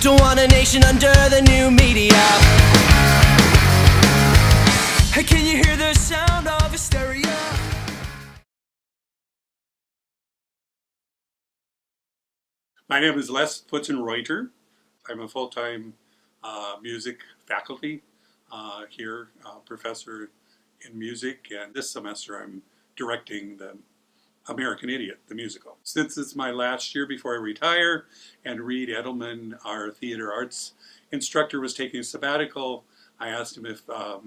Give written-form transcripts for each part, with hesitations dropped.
Don't want a nation under the new media. Hey, can you hear the sound of hysteria? My name is Pfutzenreuter. I'm a full-time music faculty here, professor in music, and this semester I'm directing the American Idiot, the musical. Since it's my last year before I retire, and Reed Edelman, our theater arts instructor, was taking a sabbatical, I asked him if it'd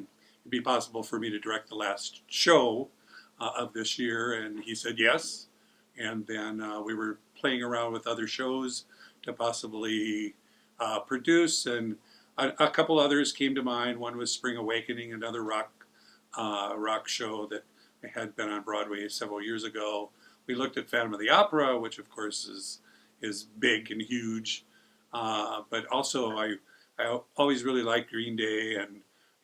be possible for me to direct the last show of this year, and he said yes. And then we were playing around with other shows to possibly produce, and a couple others came to mind. One was Spring Awakening, another rock show that had been on Broadway several years ago. We looked at Phantom of the Opera, which of course is big and huge, but also I always really liked Green Day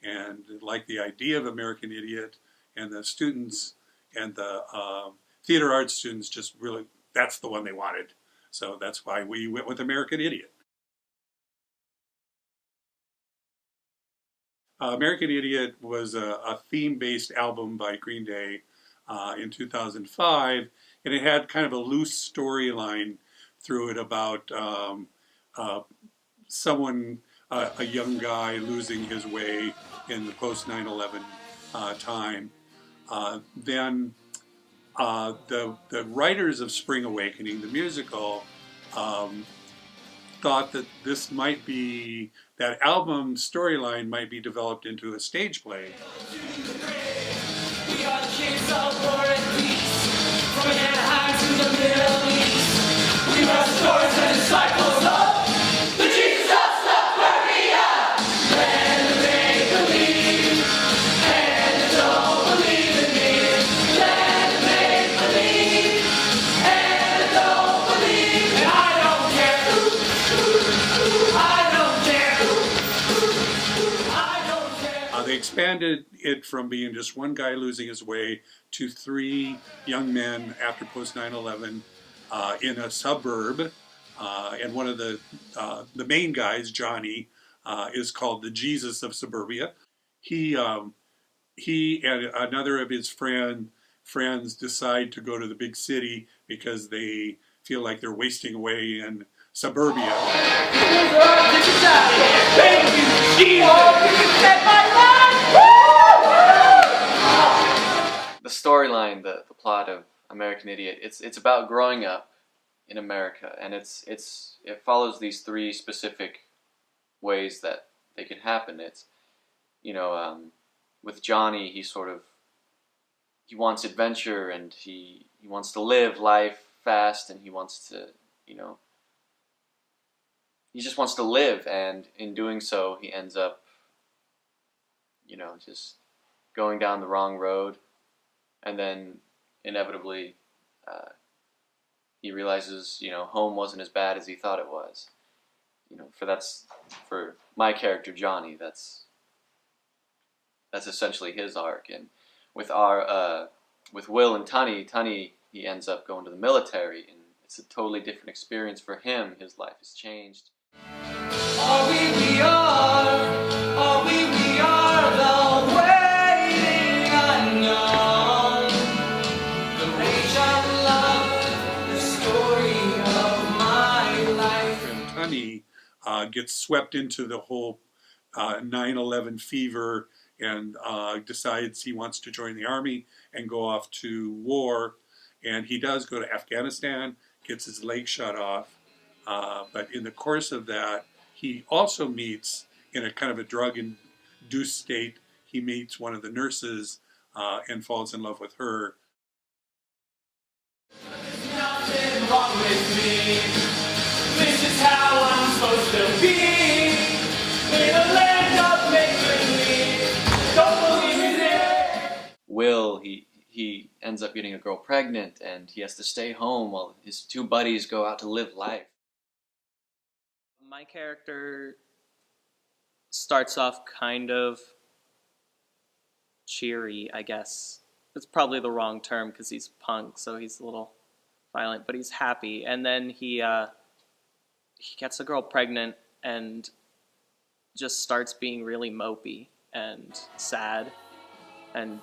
and liked the idea of American Idiot, and the students and the theater arts students just really, that's the one they wanted. So that's why we went with American Idiot. American Idiot was a theme-based album by Green Day in 2005, and it had kind of a loose storyline through it about a young guy losing his way in the post 9/11 time. Then the writers of Spring Awakening, the musical, thought that this might be, that album storyline might be developed into a stage play. We are the kids of war and peace, from Anaheim to the Middle East. We are stories and disciples of the Jesus of Suburbia. Land of make-believe, and don't believe in me. Land of make-believe, and don't believe. And I don't care. I don't care. I don't care. They expanded it from being just one guy losing his way to three young men after post 9/11 in a suburb, and one of the main guys, Johnny, is called the Jesus of Suburbia. He and another of his friends decide to go to the big city because they feel like they're wasting away in suburbia. The storyline, the plot of American Idiot, it's about growing up in America, and it follows these three specific ways that they can happen. It's, with Johnny, he wants adventure, and he wants to live life fast, and he wants to, he just wants to live, and in doing so, he ends up, just going down the wrong road. And then, inevitably, he realizes, home wasn't as bad as he thought it was. For my character Johnny, that's essentially his arc. And with with Will and Tunny, he ends up going to the military, and it's a totally different experience for him. His life has changed. Are we are, are we are the waiting unknown, the rage of love, the story of my life. And Tunny gets swept into the whole 9/11 fever and decides he wants to join the army and go off to war. And he does go to Afghanistan, gets his leg shot off. But in the course of that, he also meets, in a kind of a drug-induced state, he meets one of the nurses and falls in love with her. There's nothing wrong with me. This is how I'm supposed to be. In a land of make-believe. Don't believe in it. Will, he ends up getting a girl pregnant, and he has to stay home while his two buddies go out to live life. My character starts off kind of cheery, I guess. It's probably the wrong term because he's punk, so he's a little violent, but he's happy. And then he gets a girl pregnant, and just starts being really mopey and sad and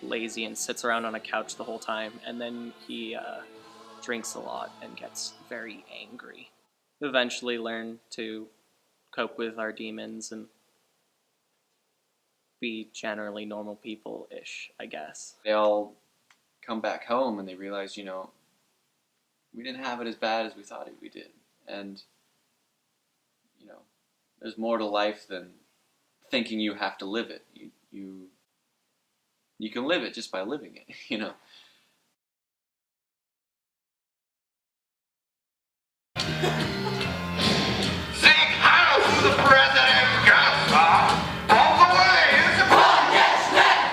lazy and sits around on a couch the whole time. And then he drinks a lot and gets very angry. Eventually learn to cope with our demons and be generally normal people-ish, I guess. They all come back home and they realize, we didn't have it as bad as we thought we did. And, there's more to life than thinking you have to live it. You can live it just by living it, Sing Hail to the President, yes, sir. All the way is the podcast net.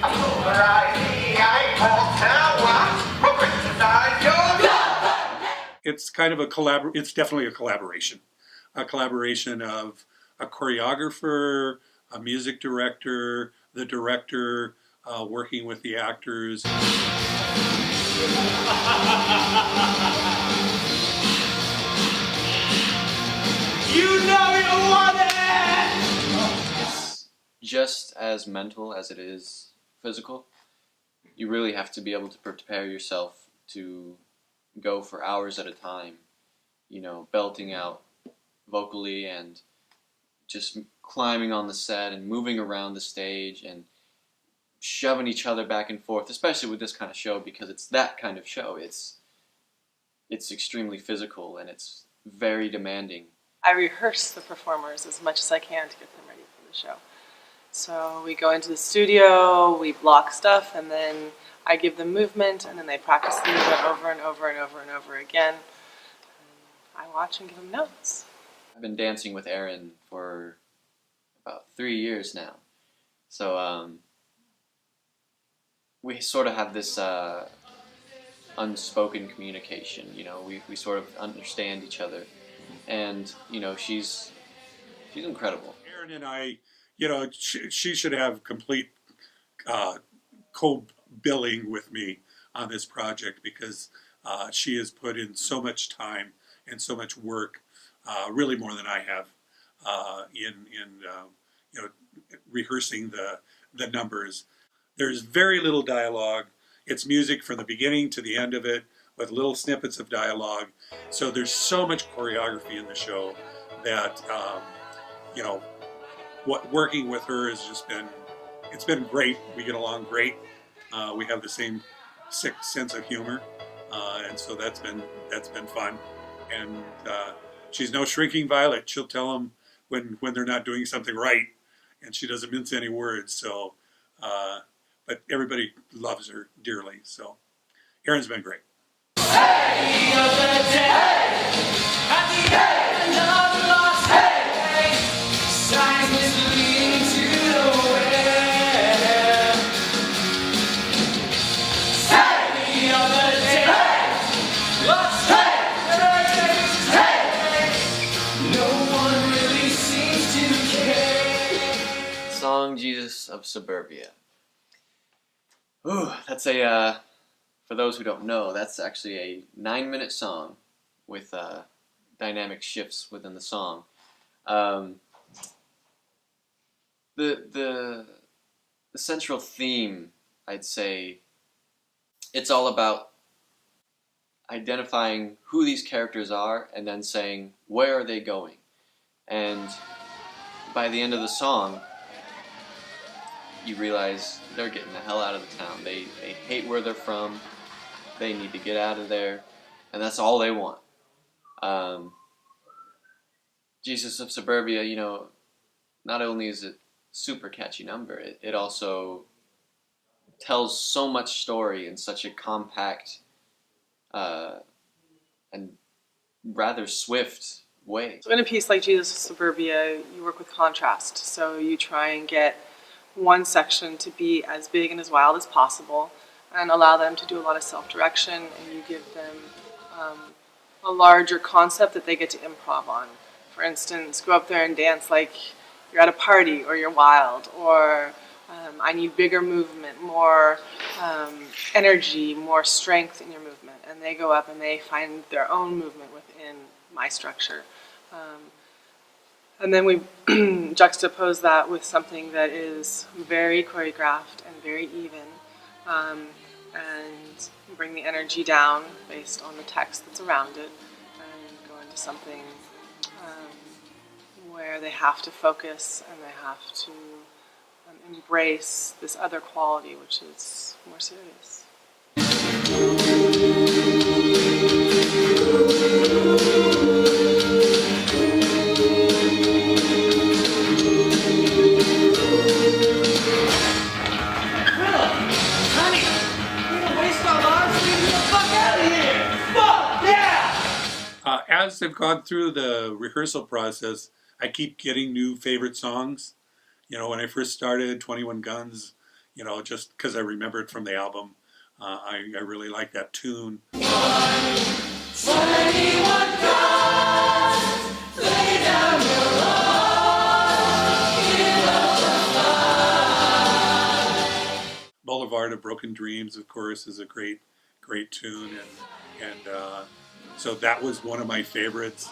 I'm polarizing, I won't tell what. We'll criticize your government. It's kind of it's definitely a collaboration of a choreographer, a music director, the director, working with the actors. You know you want it! It's just as mental as it is physical. You really have to be able to prepare yourself to go for hours at a time, belting out vocally and just climbing on the set and moving around the stage and shoving each other back and forth, especially with this kind of show, because it's that kind of show. It's extremely physical and it's very demanding. I rehearse the performers as much as I can to get them ready for the show. So we go into the studio, we block stuff, and then I give them movement, and then they practice the movement over and over and over and over again. And I watch and give them notes. I've been dancing with Eryn for about 3 years now. So we sort of have this unspoken communication, we sort of understand each other. And, she's incredible. Eryn and I, she should have complete co-billing with me on this project because she has put in so much time and so much work, really more than I have, in rehearsing the numbers. There's very little dialogue. It's music from the beginning to the end of it with little snippets of dialogue. So there's so much choreography in the show that, working with her has just it's been great. We get along great. We have the same sense of humor. And so that's been fun. And she's no shrinking violet. She'll tell them when they're not doing something right, and she doesn't mince any words. So, but everybody loves her dearly. So, Eryn's been great. Hey, of the day, at the end of the lost day, signs misleading to the way. Hey, of the day, lost hey, no one really seems to care. Song Jesus of Suburbia. Ooh, that's for those who don't know, that's actually a 9-minute song with dynamic shifts within the song. The central theme, I'd say, it's all about identifying who these characters are and then saying, where are they going? And by the end of the song, you realize they're getting the hell out of the town. They hate where they're from. They need to get out of there. And that's all they want. Jesus of Suburbia, not only is it super catchy number, it also tells so much story in such a compact and rather swift way. So in a piece like Jesus of Suburbia, you work with contrast. So you try and get one section to be as big and as wild as possible and allow them to do a lot of self-direction, and you give them a larger concept that they get to improv on. For instance, go up there and dance like you're at a party or you're wild, or I need bigger movement, more energy, more strength in your movement. And they go up and they find their own movement within my structure. And then we juxtapose that with something that is very choreographed and very even, and bring the energy down based on the text that's around it, and go into something where they have to focus and they have to embrace this other quality, which is more serious. As I've gone through the rehearsal process, I keep getting new favorite songs. You know, when I first started 21 Guns, you know, just because I remember it from the album, I really like that tune. 21 guns, lay down your arms, give up the fight. Boulevard of Broken Dreams, of course, is a great tune, and so that was one of my favorites.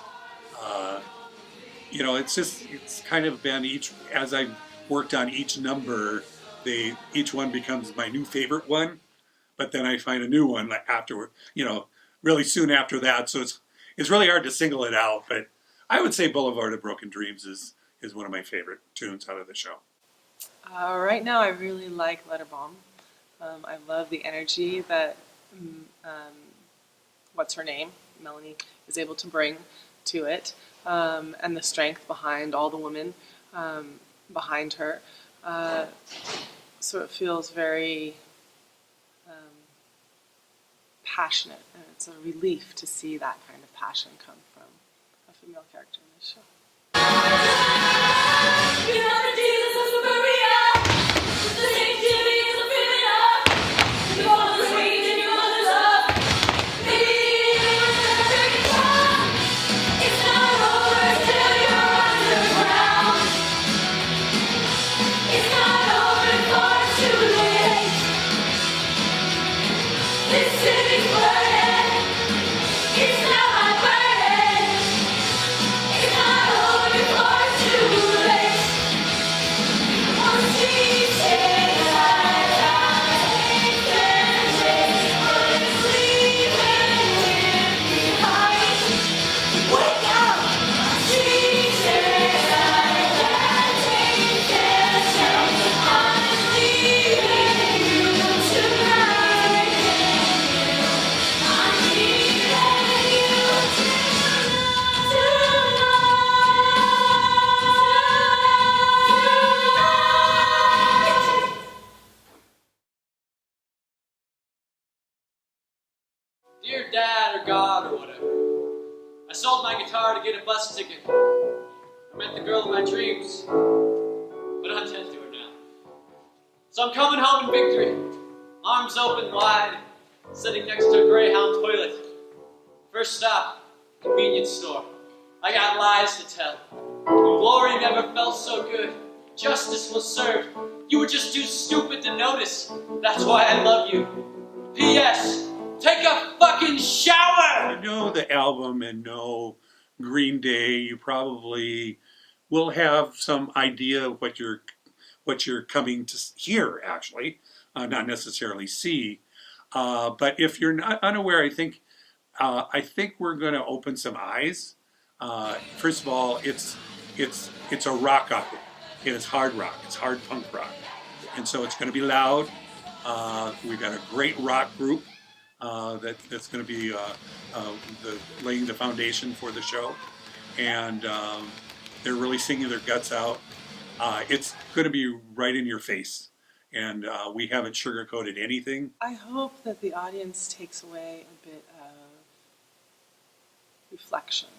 You know, it's kind of been as I've worked on each number, each one becomes my new favorite one, but then I find a new one like afterward, you know, really soon after that. So it's really hard to single it out, but I would say Boulevard of Broken Dreams is one of my favorite tunes out of the show. Right now, I really like Let Her Bomb. I love the energy that what's her name, Melanie, is able to bring to it, and the strength behind all the women behind her. So it feels very passionate, and it's a relief to see that kind of passion come from a female character in this show. You know the Jesus of Suburbia, the Saint Jimmy is a criminal. You want the sweet in your mother's love. Maybe you're a dirty child. It's not over till you're underground. It's not over far too late. This city's burning. It's not burning. It's not over far too late. One street takes life out, takes but it's leaving it behind. Wake up! Street takes life out, takes I'm leaving you tonight. I'm leaving you tonight. Dear Dad or God or whatever, I sold my guitar to get a bus ticket. I met the girl of my dreams, but I'm dead to her now. So I'm coming home in victory, arms open wide, sitting next to a Greyhound toilet. First stop, convenience store. I got lies to tell. Glory never felt so good. Justice was served. You were just too stupid to notice. That's why I love you. P.S. Take a fucking shower! If you know the album and know Green Day, you probably will have some idea of what you're coming to hear, actually, not necessarily see. But if you're not unaware, I think we're going to open some eyes. First of all, it's a rock opera. It is hard rock. It's hard punk rock, and so it's going to be loud. We've got a great rock group that's going to be laying the foundation for the show, and they're really singing their guts out. It's going to be right in your face, and we haven't sugarcoated anything. I hope that the audience takes away a bit of reflection,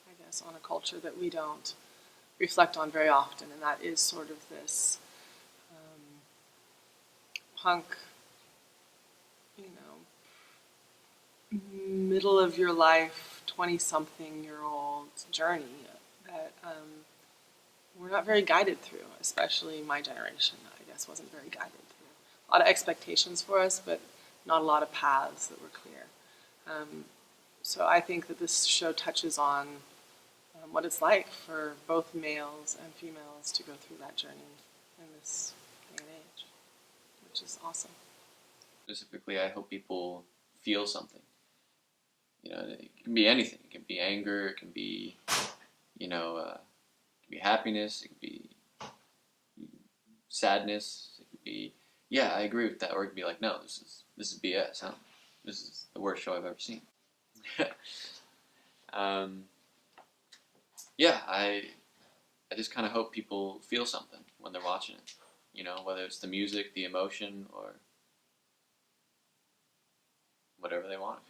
I guess, on a culture that we don't reflect on very often, and that is sort of this punk, middle of your life, 20-something-year-old journey that we're not very guided through, especially my generation, I guess, wasn't very guided through. A lot of expectations for us, but not a lot of paths that were clear. So I think that this show touches on what it's like for both males and females to go through that journey in this day and age, which is awesome. Specifically, I hope people feel something. You know, it can be anything. It can be anger. It can be, it can be happiness. It can be sadness. It could be, yeah, I agree with that. Or it could be like, no, this is BS. Huh? This is the worst show I've ever seen. Yeah, I just kind of hope people feel something when they're watching it. You know, whether it's the music, the emotion, or whatever they want to feel.